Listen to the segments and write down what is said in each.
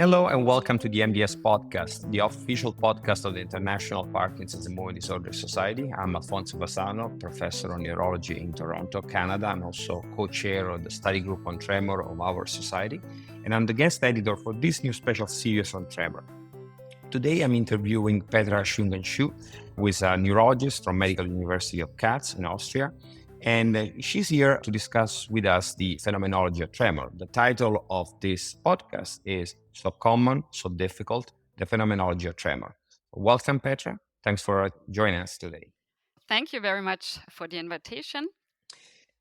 Hello and welcome to the MDS podcast, the official podcast of the International Parkinson's and Movement Disorder Society. I'm Alfonso Fasano, professor of neurology in Toronto, Canada, and also co-chair of the study group on tremor of our society. And I'm the guest editor for this new special series on tremor. Today, I'm interviewing Petra Schwingenschuh, who is a neurologist from Medical University of Katz in Austria. And she's here to discuss with us the phenomenology of tremor. The title of this podcast is So Common, So Difficult, the Phenomenology of Tremor. Welcome, Petra. Thanks for joining us today. Thank you very much for the invitation.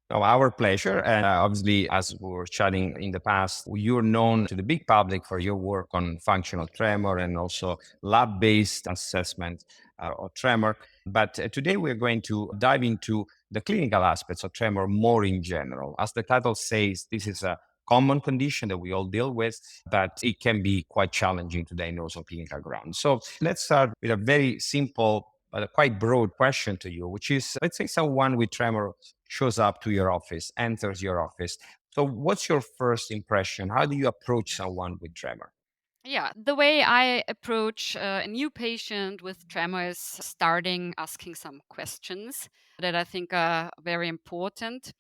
Oh, our pleasure. And obviously, as we were chatting in the past, you're known to the big public for your work on functional tremor and also lab-based assessment of tremor. But today we're going to dive into the clinical aspects of tremor more in general. As the title says, this is a common condition that we all deal with, but it can be quite challenging to diagnose on clinical ground. So let's start with a very simple but a quite broad question to you, which is, let's say someone with tremor shows up to your office, enters your office. So what's your first impression? How do you approach someone with tremor? Yeah, the way I approach a new patient with tremor is starting asking some questions that I think are very important,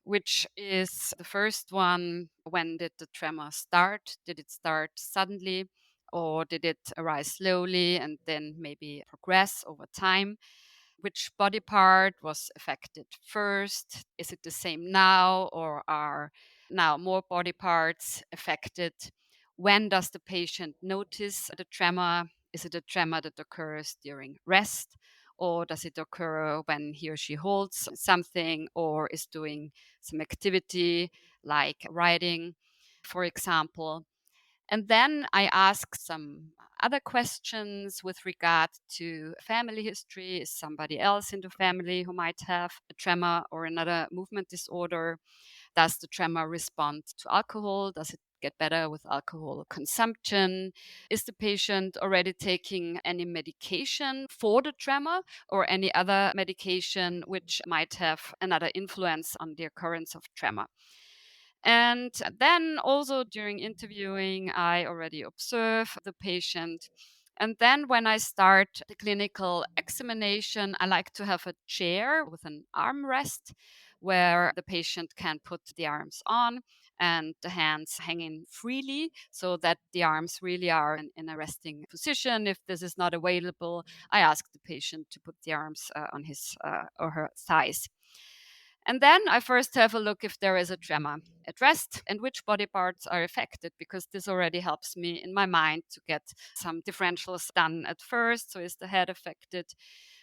which is the first one: when did the tremor start? Did it start suddenly, or did it arise slowly and then maybe progress over time? Which body part was affected first? Is it the same now, or are now more body parts affected? When does the patient notice the tremor? Is it a tremor that occurs during rest, or does it occur when he or she holds something or is doing some activity like riding, for example? And then I ask some other questions with regard to family history. Is somebody else in the family who might have a tremor or another movement disorder? Does the tremor respond to alcohol? Does it get better with alcohol consumption? Is the patient already taking any medication for the tremor or any other medication which might have another influence on the occurrence of tremor? And then also during interviewing, I already observe the patient. And then when I start the clinical examination, I like to have a chair with an armrest where the patient can put the arms on and the hands hanging freely so that the arms really are in a resting position. If this is not available, I ask the patient to put the arms on his or her thighs. And then I first have a look if there is a tremor at rest and which body parts are affected, because this already helps me in my mind to get some differentials done at first. So is the head affected,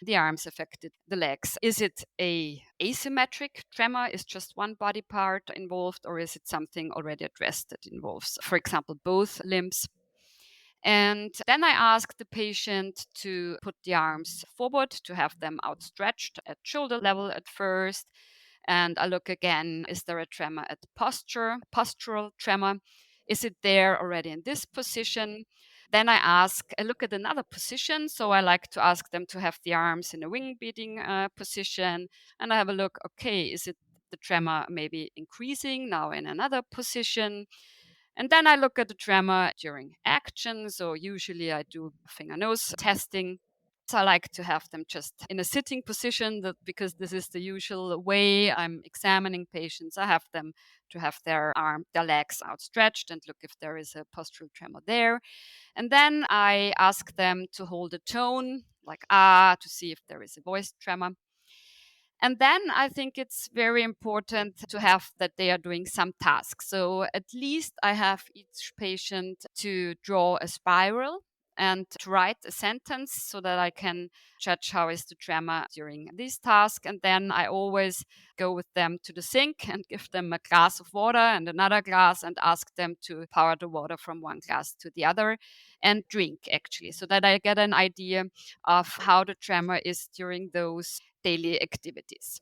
the arms affected, the legs? Is it a asymmetric tremor? Is just one body part involved, or is it something already addressed that involves, for example, both limbs? And then I ask the patient to put the arms forward, to have them outstretched at shoulder level at first. And I look again, is there a tremor at postural tremor? Is it there already in this position? Then I look at another position. So I like to ask them to have the arms in a wing beating position. And I have a look, okay, is it the tremor maybe increasing now in another position? And then I look at the tremor during action. So usually I do finger nose testing. So I like to have them just in a sitting position, because this is the usual way I'm examining patients. I have them to have their legs outstretched and look if there is a postural tremor there. And then I ask them to hold a tone like to see if there is a voice tremor. And then I think it's very important to have that they are doing some tasks. So at least I have each patient to draw a spiral and to write a sentence so that I can judge how is the tremor during this task. And then I always go with them to the sink and give them a glass of water and another glass and ask them to pour the water from one glass to the other and drink, actually, so that I get an idea of how the tremor is during those daily activities.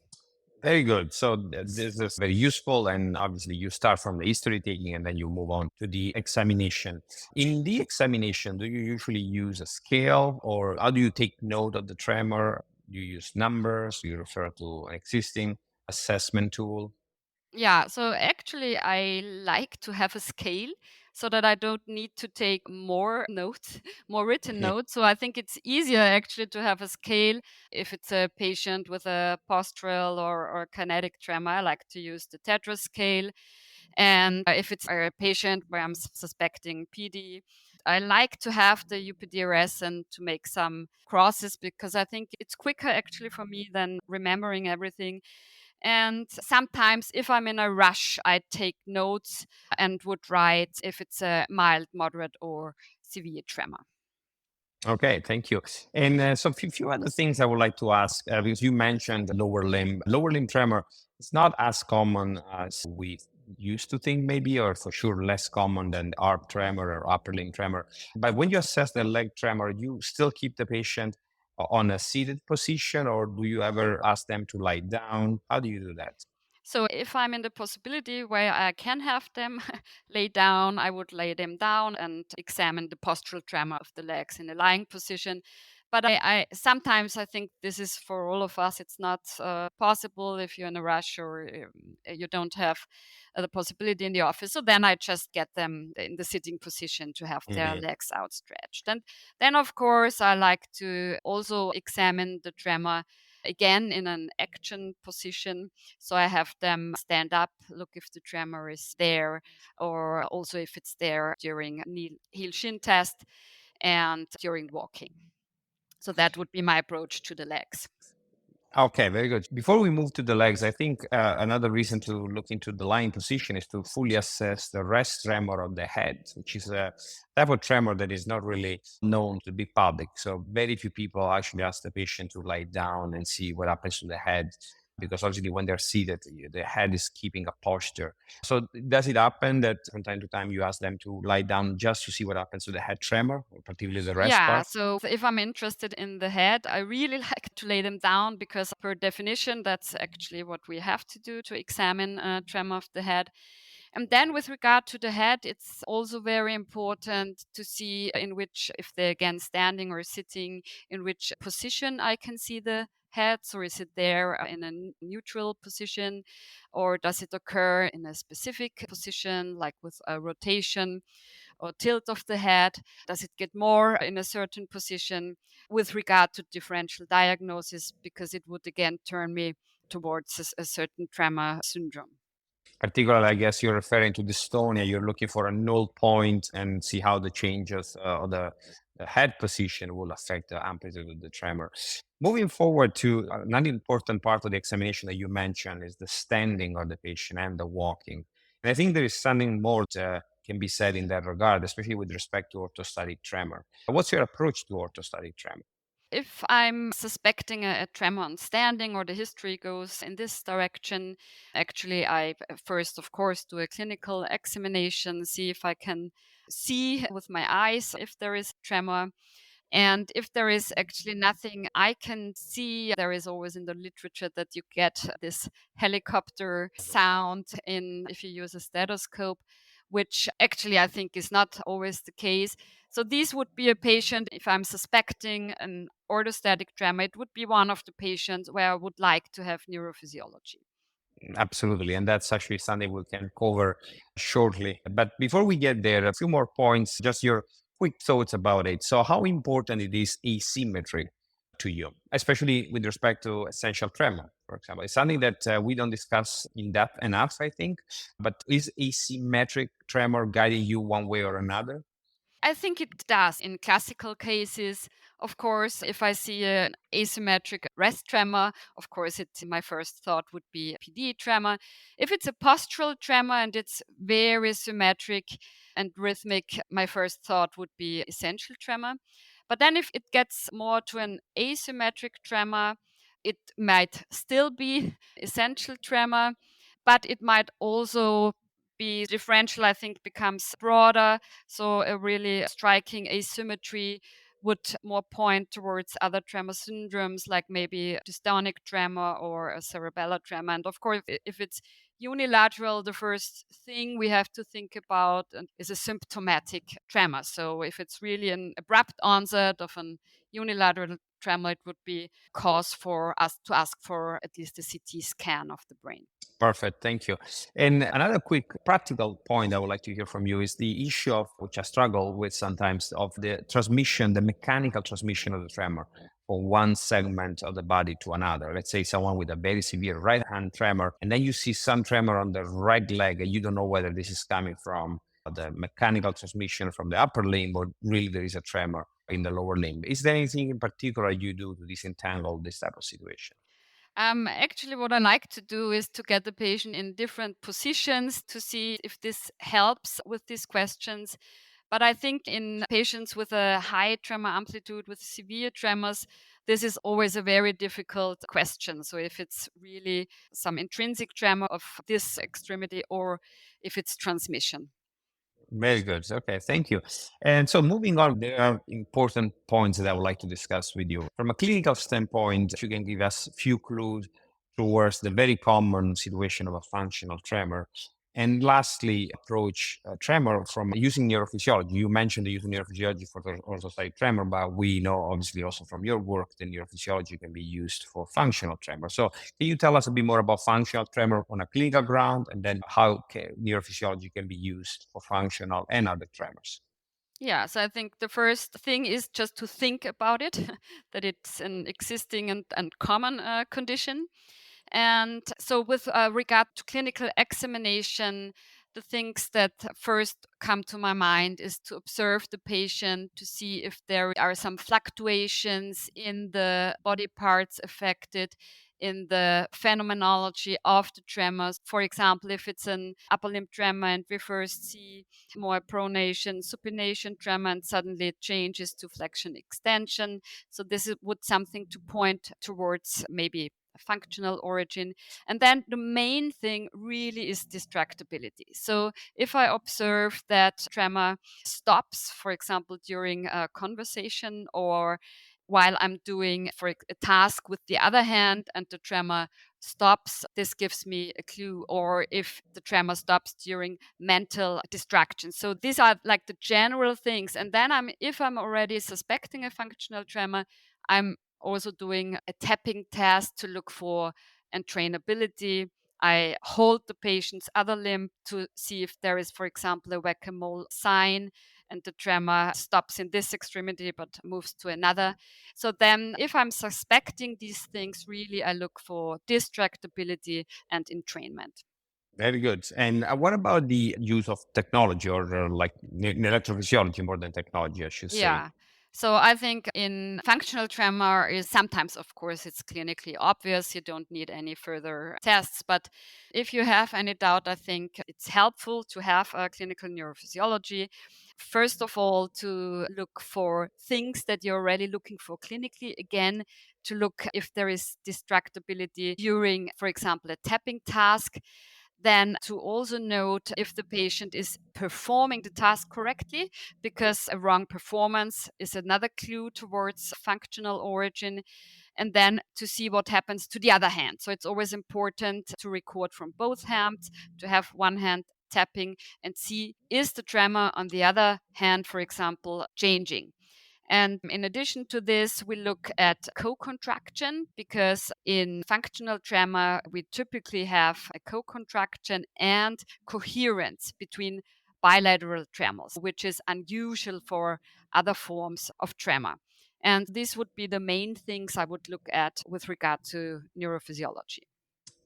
Very good. So this is very useful. And obviously, you start from the history taking and then you move on to the examination. In the examination, do you usually use a scale or how do you take note of the tremor? Do you use numbers? Do you refer to an existing assessment tool? Yeah, so actually, I like to have a scale so that I don't need to take more notes, more written notes. So I think it's easier actually to have a scale if it's a patient with a postural or kinetic tremor. I like to use the Tetra scale. And if it's a patient where I'm suspecting PD, I like to have the UPDRS and to make some crosses because I think it's quicker actually for me than remembering everything. And sometimes, if I'm in a rush, I take notes and would write if it's a mild, moderate, or severe tremor. Okay, thank you. And so a few other things I would like to ask, because you mentioned lower limb. Lower limb tremor is not as common as we used to think, maybe, or for sure less common than arm tremor or upper limb tremor. But when you assess the leg tremor, you still keep the patient on a seated position, or do you ever ask them to lie down? How do you do that? So if I'm in the possibility where I can have them lay down, I would lay them down and examine the postural tremor of the legs in a lying position. But I sometimes I think this is for all of us. It's not possible if you're in a rush or you don't have the possibility in the office. So then I just get them in the sitting position to have their Mhm. legs outstretched. And then of course I like to also examine the tremor again in an action position, so I have them stand up, look if the tremor is there, or also if it's there during knee heel shin test and during walking. So that would be my approach to the legs. Okay, very good. Before we move to the legs, I think another reason to look into the lying position is to fully assess the rest tremor of the head, which is a type of tremor that is not really known to the big public. So very few people actually ask the patient to lie down and see what happens to the head, because obviously when they're seated, the head is keeping a posture. So does it happen that from time to time you ask them to lie down just to see what happens to the head tremor, or particularly the rest Yeah, part? so if I'm interested in the head, I really like to lay them down because, per definition, that's actually what we have to do to examine tremor of the head. And then, with regard to the head, it's also very important to see in which, if they're again standing or sitting, in which position I can see the head. So, is it there in a neutral position, or does it occur in a specific position, like with a rotation or tilt of the head? Does it get more in a certain position with regard to differential diagnosis? Because it would again turn me towards a certain tremor syndrome. Particularly, I guess you're referring to dystonia. You're looking for a null point and see how the changes of the head position will affect the amplitude of the tremor. Moving forward to another important part of the examination that you mentioned is the standing of the patient and the walking. And I think there is something more that can be said in that regard, especially with respect to orthostatic tremor. What's your approach to orthostatic tremor? If I'm suspecting a tremor on standing or the history goes in this direction, actually, I first, of course, do a clinical examination, see if I can see with my eyes if there is tremor. And if there is actually nothing I can see, there is always in the literature that you get this helicopter sound in if you use a stethoscope, which actually I think is not always the case. So these would be a patient, if I'm suspecting an orthostatic tremor, it would be one of the patients where I would like to have neurophysiology. Absolutely. And that's actually something we can cover shortly. But before we get there, a few more points, just your quick thoughts about it. So, how important it is asymmetry to you, especially with respect to essential tremor, for example? It's something that we don't discuss in depth enough, I think. But is asymmetric tremor guiding you one way or another? I think it does in classical cases. Of course, if I see an asymmetric rest tremor, of course, my first thought would be PD tremor. If it's a postural tremor and it's very symmetric and rhythmic, my first thought would be essential tremor. But then if it gets more to an asymmetric tremor, it might still be essential tremor, but it might also be differential, I think, becomes broader, so a really striking asymmetry would more point towards other tremor syndromes, like maybe dystonic tremor or a cerebellar tremor. And of course, if it's unilateral, the first thing we have to think about is a symptomatic tremor. So if it's really an abrupt onset of an unilateral tremor, it would be cause for us to ask for at least a CT scan of the brain. Perfect. Thank you. And another quick practical point I would like to hear from you is the issue of which I struggle with sometimes of the transmission, the mechanical transmission of the tremor from one segment of the body to another. Let's say someone with a very severe right hand tremor, and then you see some tremor on the right leg, and you don't know whether this is coming from the mechanical transmission from the upper limb or really there is a tremor in the lower limb. Is there anything in particular you do to disentangle this type of situation? Actually, what I like to do is to get the patient in different positions to see if this helps with these questions. But I think in patients with a high tremor amplitude, with severe tremors, this is always a very difficult question. So, if it's really some intrinsic tremor of this extremity or if it's transmission. Very good. Okay, thank you. And so moving on, there are important points that I would like to discuss with you. From a clinical standpoint, you can give us a few clues towards the very common situation of a functional tremor. And lastly, approach tremor from using neurophysiology. You mentioned the use of neurophysiology for the orthostatic tremor, but we know obviously also from your work that neurophysiology can be used for functional tremor. So can you tell us a bit more about functional tremor on a clinical ground and then how neurophysiology can be used for functional and other tremors? Yeah, so I think the first thing is just to think about it, that it's an existing and common condition. And so, with regard to clinical examination, the things that first come to my mind is to observe the patient to see if there are some fluctuations in the body parts affected, in the phenomenology of the tremors. For example, if it's an upper limb tremor and we first see more pronation, supination tremor, and suddenly it changes to flexion extension. So this would something to point towards maybe a functional origin. And then the main thing really is distractibility. So if I observe that tremor stops, for example, during a conversation or while I'm doing for a task with the other hand and the tremor stops, this gives me a clue. Or if the tremor stops during mental distraction. So these are like the general things. And then if I'm already suspecting a functional tremor, I'm also doing a tapping test to look for entrainability. I hold the patient's other limb to see if there is, for example, a whack-a-mole sign and the tremor stops in this extremity but moves to another. So then, if I'm suspecting these things, really I look for distractibility and entrainment. Very good. And what about the use of technology or like electrophysiology more than technology, I should say? Yeah. So I think in functional tremor is sometimes, of course, it's clinically obvious. You don't need any further tests. But if you have any doubt, I think it's helpful to have a clinical neurophysiology. First of all, to look for things that you're already looking for clinically. Again, to look if there is distractibility during, for example, a tapping task. Then to also note if the patient is performing the task correctly, because a wrong performance is another clue towards functional origin. And then to see what happens to the other hand. So it's always important to record from both hands, to have one hand tapping and see is the tremor on the other hand, for example, changing. And in addition to this, we look at co contraction because in functional tremor, we typically have a co contraction and coherence between bilateral tremors, which is unusual for other forms of tremor. And these would be the main things I would look at with regard to neurophysiology.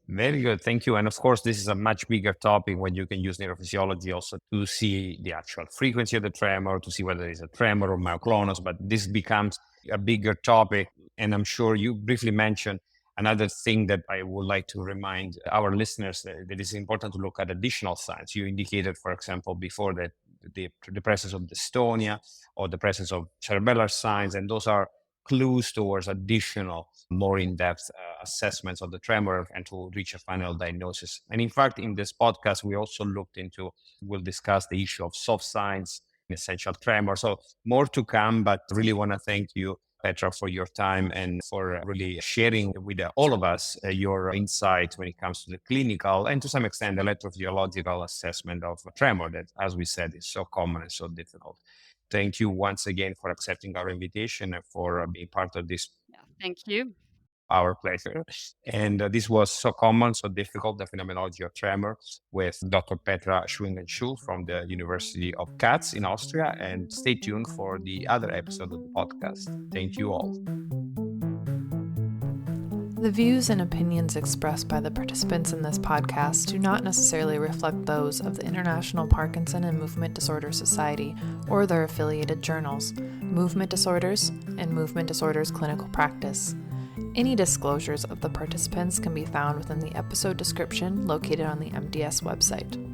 Very good. Thank you. And of course, this is a much bigger topic when you can use neurophysiology also to see the actual frequency of the tremor, to see whether there is a tremor or myoclonus. But this becomes a bigger topic. And I'm sure you briefly mentioned another thing that I would like to remind our listeners that it is important to look at additional signs. You indicated, for example, before that the presence of dystonia or the presence of cerebellar signs, and those are clues towards additional, more in-depth assessments of the tremor and to reach a final diagnosis. And in fact, in this podcast, we also looked into, we'll discuss the issue of soft signs in essential tremor. So more to come, but really want to thank you, Petra, for your time and for really sharing with all of us your insight when it comes to the clinical and to some extent electrophysiological assessment of tremor that, as we said, is so common and so difficult. Thank you once again for accepting our invitation and for being part of this. Yeah, thank you. Our pleasure. And this was So Common, So Difficult, the Phenomenology of Tremor with Dr. Petra Schwingenschuh from the University of Katz in Austria. And stay tuned for the other episode of the podcast. Thank you all. The views and opinions expressed by the participants in this podcast do not necessarily reflect those of the International Parkinson and Movement Disorder Society or their affiliated journals, Movement Disorders and Movement Disorders Clinical Practice. Any disclosures of the participants can be found within the episode description located on the MDS website.